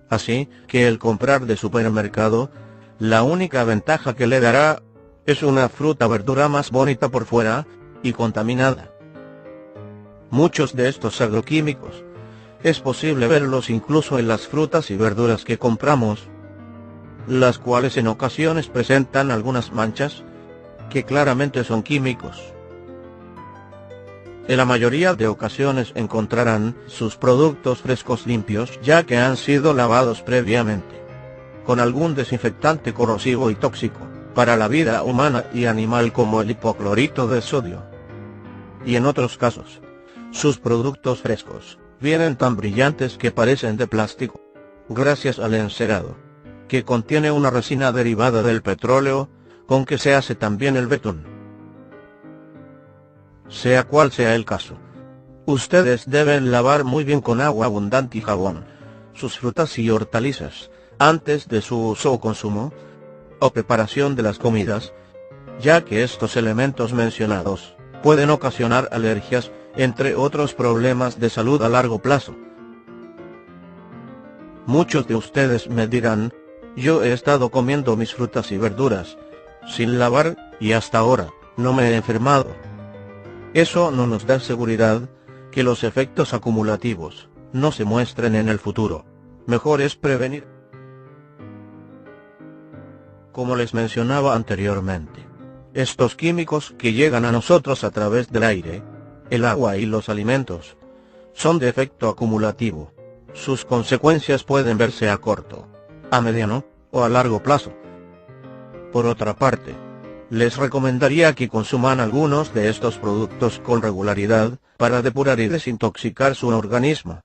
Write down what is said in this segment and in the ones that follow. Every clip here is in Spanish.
Así que el comprar de supermercado, la única ventaja que le dará, es una fruta-verdura más bonita por fuera, y contaminada. Muchos de estos agroquímicos, es posible verlos incluso en las frutas y verduras que compramos, las cuales en ocasiones presentan algunas manchas, que claramente son químicos. En la mayoría de ocasiones encontrarán sus productos frescos limpios ya que han sido lavados previamente, con algún desinfectante corrosivo y tóxico, para la vida humana y animal como el hipoclorito de sodio. Y en otros casos, sus productos frescos, vienen tan brillantes que parecen de plástico, gracias al encerado, que contiene una resina derivada del petróleo, con que se hace también el betún. Sea cual sea el caso, ustedes deben lavar muy bien con agua abundante y jabón, sus frutas y hortalizas, antes de su uso o consumo, o preparación de las comidas, ya que estos elementos mencionados, pueden ocasionar alergias, entre otros problemas de salud a largo plazo. Muchos de ustedes me dirán, yo he estado comiendo mis frutas y verduras, sin lavar, y hasta ahora, no me he enfermado. Eso no nos da seguridad, que los efectos acumulativos, no se muestren en el futuro. Mejor es prevenir. Como les mencionaba anteriormente, estos químicos que llegan a nosotros a través del aire, el agua y los alimentos, son de efecto acumulativo. Sus consecuencias pueden verse a corto, a mediano, o a largo plazo. Por otra parte, les recomendaría que consuman algunos de estos productos con regularidad, para depurar y desintoxicar su organismo.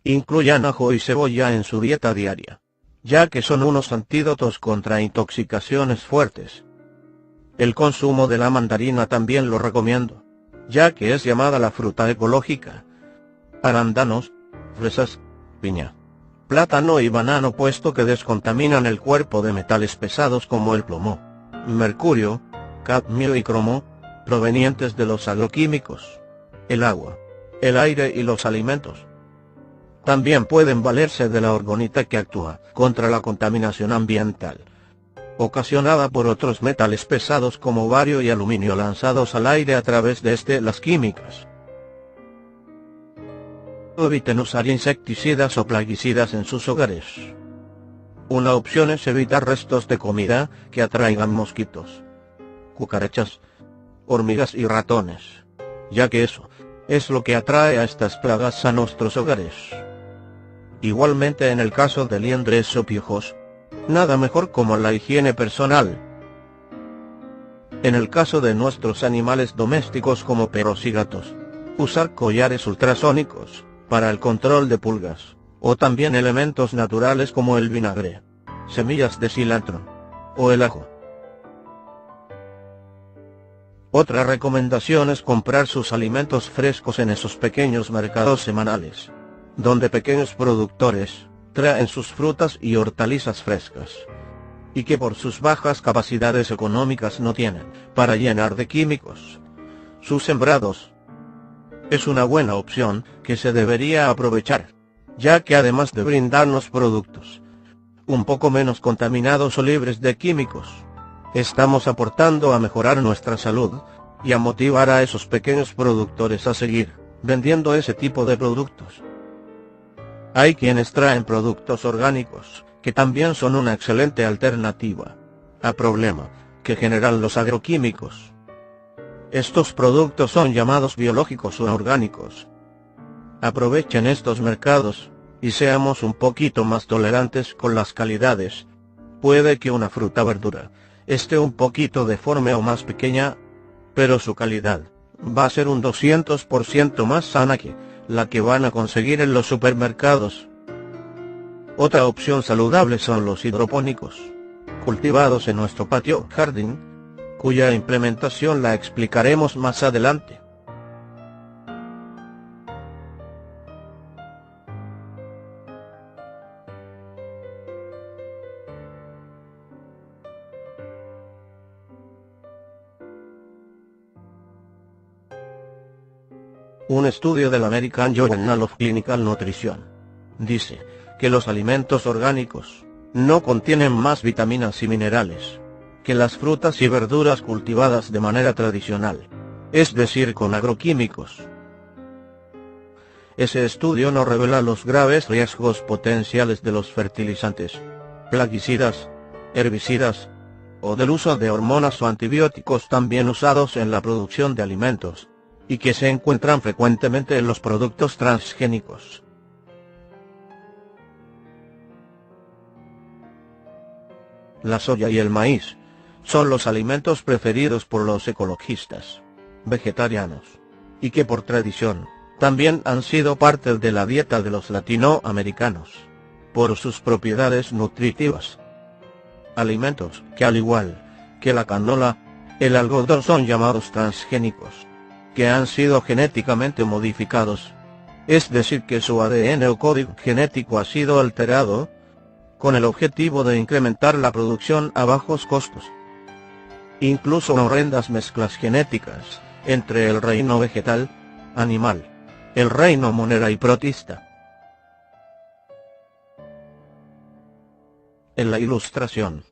Incluyan ajo y cebolla en su dieta diaria, ya que son unos antídotos contra intoxicaciones fuertes. El consumo de la mandarina también lo recomiendo, ya que es llamada la fruta ecológica. Arándanos, fresas, piña, plátano y banano, puesto que descontaminan el cuerpo de metales pesados como el plomo, mercurio, cadmio y cromo, provenientes de los agroquímicos, el agua, el aire y los alimentos. También pueden valerse de la orgonita, que actúa contra la contaminación ambiental, ocasionada por otros metales pesados como bario y aluminio lanzados al aire a través de las químicas. Eviten usar insecticidas o plaguicidas en sus hogares. Una opción es evitar restos de comida que atraigan mosquitos, cucarachas, hormigas y ratones, ya que eso es lo que atrae a estas plagas a nuestros hogares. Igualmente en el caso de liendres o piojos, nada mejor como la higiene personal. En el caso de nuestros animales domésticos como perros y gatos, usar collares ultrasónicos, para el control de pulgas, o también elementos naturales como el vinagre, semillas de cilantro, o el ajo. Otra recomendación es comprar sus alimentos frescos en esos pequeños mercados semanales, donde pequeños productores traen sus frutas y hortalizas frescas, y que por sus bajas capacidades económicas no tienen para llenar de químicos sus sembrados. Es una buena opción que se debería aprovechar, ya que además de brindarnos productos un poco menos contaminados o libres de químicos, estamos aportando a mejorar nuestra salud, y a motivar a esos pequeños productores a seguir vendiendo ese tipo de productos. Hay quienes traen productos orgánicos, que también son una excelente alternativa al problema que generan los agroquímicos. Estos productos son llamados biológicos o orgánicos. Aprovechen estos mercados, y seamos un poquito más tolerantes con las calidades. Puede que una fruta o verdura esté un poquito deforme o más pequeña, pero su calidad va a ser un 200% más sana que la que van a conseguir en los supermercados. Otra opción saludable son los hidropónicos, cultivados en nuestro patio o jardín, cuya implementación la explicaremos más adelante. Un estudio del American Journal of Clinical Nutrition dice que los alimentos orgánicos no contienen más vitaminas y minerales que las frutas y verduras cultivadas de manera tradicional, es decir, con agroquímicos. Ese estudio no revela los graves riesgos potenciales de los fertilizantes, plaguicidas, herbicidas, o del uso de hormonas o antibióticos también usados en la producción de alimentos, y que se encuentran frecuentemente en los productos transgénicos. La soya y el maíz son los alimentos preferidos por los ecologistas vegetarianos, y que por tradición también han sido parte de la dieta de los latinoamericanos, por sus propiedades nutritivas. Alimentos que, al igual que la canola, el algodón, son llamados transgénicos, que han sido genéticamente modificados, es decir, que su ADN o código genético ha sido alterado, con el objetivo de incrementar la producción a bajos costos. Incluso horrendas mezclas genéticas entre el reino vegetal, animal, el reino monera y protista. En la ilustración,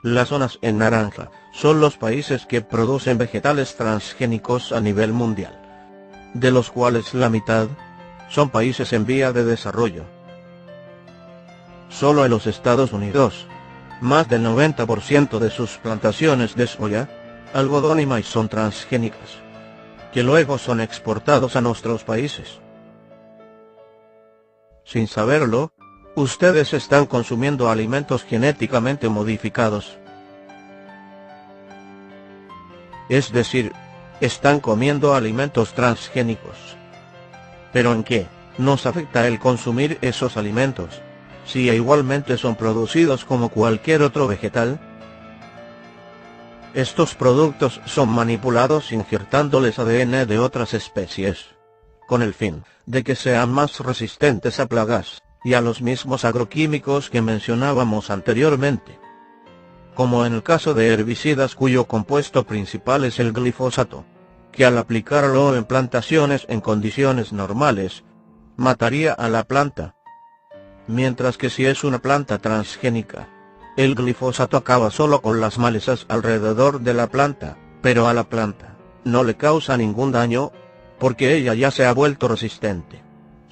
las zonas en naranja son los países que producen vegetales transgénicos a nivel mundial, de los cuales la mitad son países en vía de desarrollo. Solo en los Estados Unidos, más del 90% de sus plantaciones de soya, algodón y maíz son transgénicas, que luego son exportados a nuestros países. Sin saberlo, ustedes están consumiendo alimentos genéticamente modificados. Es decir, están comiendo alimentos transgénicos. ¿Pero en qué nos afecta el consumir esos alimentos, si igualmente son producidos como cualquier otro vegetal? Estos productos son manipulados injertándoles ADN de otras especies, con el fin de que sean más resistentes a plagas y a los mismos agroquímicos que mencionábamos anteriormente, como en el caso de herbicidas cuyo compuesto principal es el glifosato, que al aplicarlo en plantaciones en condiciones normales, mataría a la planta. Mientras que si es una planta transgénica, el glifosato acaba solo con las malezas alrededor de la planta, pero a la planta no le causa ningún daño, porque ella ya se ha vuelto resistente.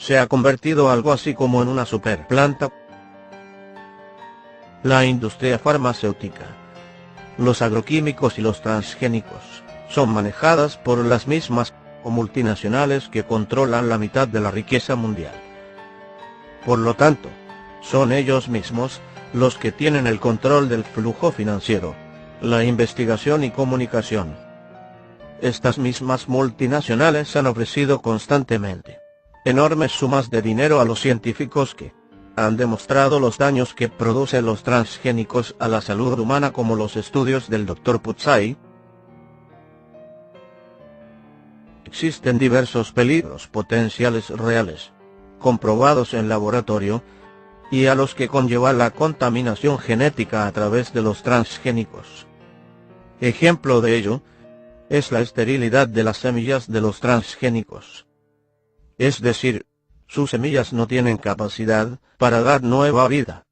Se ha convertido algo así como en una superplanta. La industria farmacéutica, los agroquímicos y los transgénicos son manejadas por las mismas multinacionales que controlan la mitad de la riqueza mundial. Por lo tanto, son ellos mismos los que tienen el control del flujo financiero, la investigación y comunicación. Estas mismas multinacionales han ofrecido constantemente enormes sumas de dinero a los científicos que han demostrado los daños que producen los transgénicos a la salud humana, como los estudios del Dr. Putzai. Existen diversos peligros potenciales reales, comprobados en laboratorio, y a los que conlleva la contaminación genética a través de los transgénicos. Ejemplo de ello es la esterilidad de las semillas de los transgénicos. Es decir, sus semillas no tienen capacidad para dar nueva vida.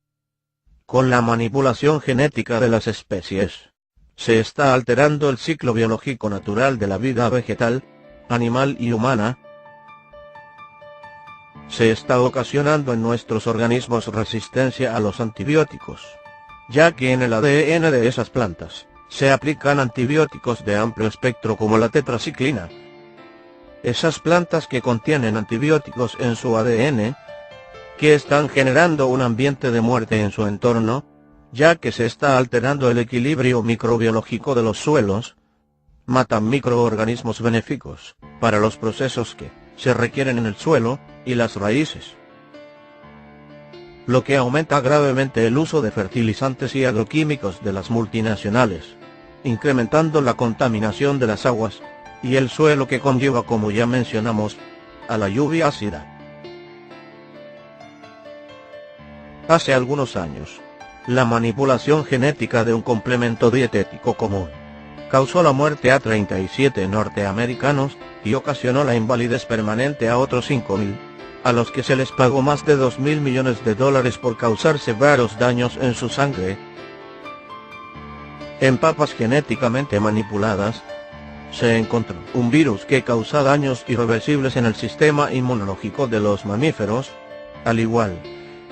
Con la manipulación genética de las especies, se está alterando el ciclo biológico natural de la vida vegetal, animal y humana. Se está ocasionando en nuestros organismos resistencia a los antibióticos, ya que en el ADN de esas plantas se aplican antibióticos de amplio espectro como la tetraciclina. Esas plantas que contienen antibióticos en su ADN, que están generando un ambiente de muerte en su entorno, ya que se está alterando el equilibrio microbiológico de los suelos, matan microorganismos benéficos para los procesos que se requieren en el suelo y las raíces, lo que aumenta gravemente el uso de fertilizantes y agroquímicos de las multinacionales, incrementando la contaminación de las aguas y el suelo que conlleva, como ya mencionamos, a la lluvia ácida. Hace algunos años, la manipulación genética de un complemento dietético común causó la muerte a 37 norteamericanos y ocasionó la invalidez permanente a otros 5.000, a los que se les pagó más de 2.000 millones de dólares por causar severos daños en su sangre. En papas genéticamente manipuladas, se encontró un virus que causa daños irreversibles en el sistema inmunológico de los mamíferos, al igual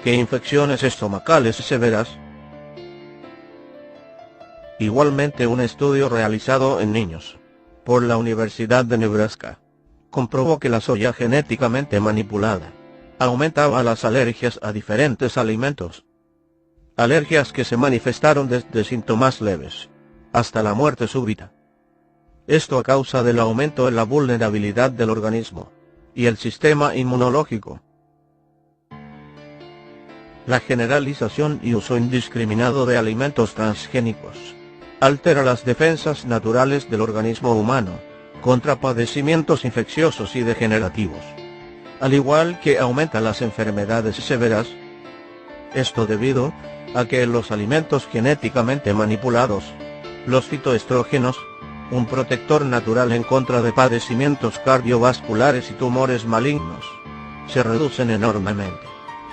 que infecciones estomacales severas. Igualmente, un estudio realizado en niños por la Universidad de Nebraska comprobó que la soya genéticamente manipulada aumentaba las alergias a diferentes alimentos. Alergias que se manifestaron desde síntomas leves hasta la muerte súbita. Esto a causa del aumento en la vulnerabilidad del organismo y el sistema inmunológico. La generalización y uso indiscriminado de alimentos transgénicos altera las defensas naturales del organismo humano contra padecimientos infecciosos y degenerativos, al igual que aumenta las enfermedades severas. Esto debido a que en los alimentos genéticamente manipulados, los fitoestrógenos, un protector natural en contra de padecimientos cardiovasculares y tumores malignos, se reducen enormemente,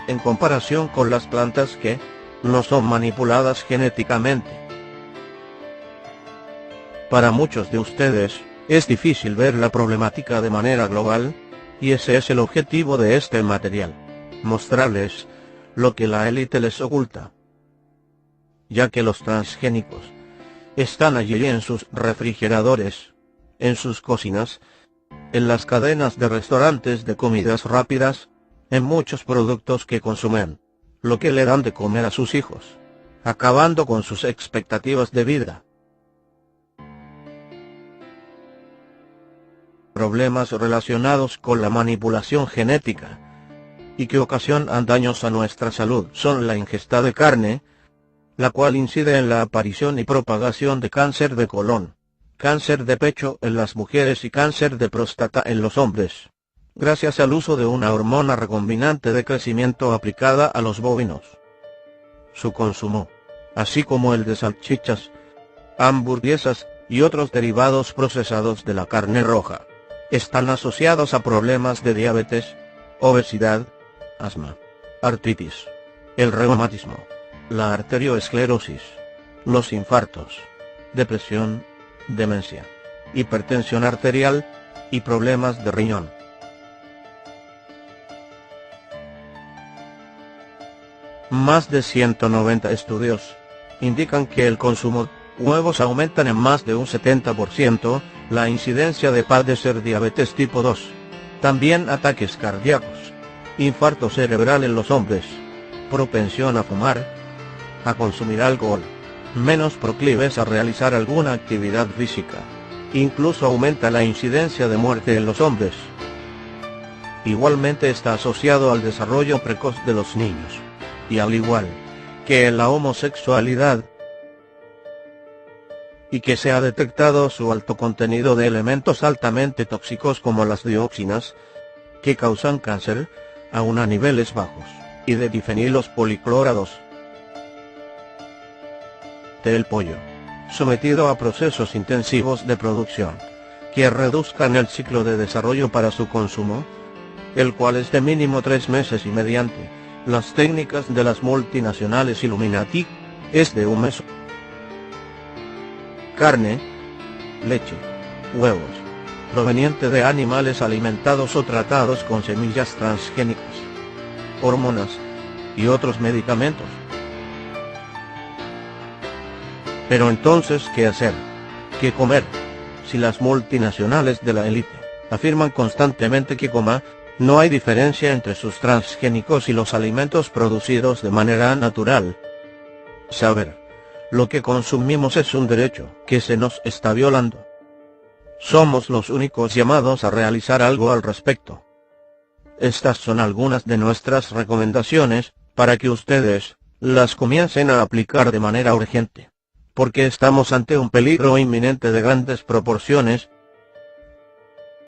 en comparación con las plantas que no son manipuladas genéticamente. Para muchos de ustedes, es difícil ver la problemática de manera global, y ese es el objetivo de este material: mostrarles lo que la élite les oculta. Ya que los transgénicos están allí en sus refrigeradores, en sus cocinas, en las cadenas de restaurantes de comidas rápidas, en muchos productos que consumen, lo que le dan de comer a sus hijos, acabando con sus expectativas de vida. Problemas relacionados con la manipulación genética y que ocasionan daños a nuestra salud son la ingesta de carne, la cual incide en la aparición y propagación de cáncer de colon, cáncer de pecho en las mujeres y cáncer de próstata en los hombres, gracias al uso de una hormona recombinante de crecimiento aplicada a los bovinos. Su consumo, así como el de salchichas, hamburguesas y otros derivados procesados de la carne roja, están asociados a problemas de diabetes, obesidad, asma, artritis, el reumatismo, la arterioesclerosis, los infartos, depresión, demencia, hipertensión arterial y problemas de riñón. Más de 190 estudios indican que el consumo de huevos aumentan en más de un 70% la incidencia de padecer diabetes tipo 2, también ataques cardíacos, infarto cerebral en los hombres, propensión a fumar, a consumir alcohol, menos proclives a realizar alguna actividad física. Incluso aumenta la incidencia de muerte en los hombres. Igualmente está asociado al desarrollo precoz de los niños, y al igual que en la homosexualidad, y que se ha detectado su alto contenido de elementos altamente tóxicos como las dioxinas, que causan cáncer, aún a niveles bajos, y de difenilos policlorados. Del pollo, sometido a procesos intensivos de producción, que reduzcan el ciclo de desarrollo para su consumo, el cual es de mínimo 3 meses y mediante las técnicas de las multinacionales Illuminati, es de un mes. Carne, leche, huevos, proveniente de animales alimentados o tratados con semillas transgénicas, hormonas, y otros medicamentos. Pero entonces, ¿qué hacer? ¿Qué comer? Si las multinacionales de la élite afirman constantemente que no hay diferencia entre sus transgénicos y los alimentos producidos de manera natural. Saber lo que consumimos es un derecho que se nos está violando. Somos los únicos llamados a realizar algo al respecto. Estas son algunas de nuestras recomendaciones, para que ustedes las comiencen a aplicar de manera urgente, porque estamos ante un peligro inminente de grandes proporciones,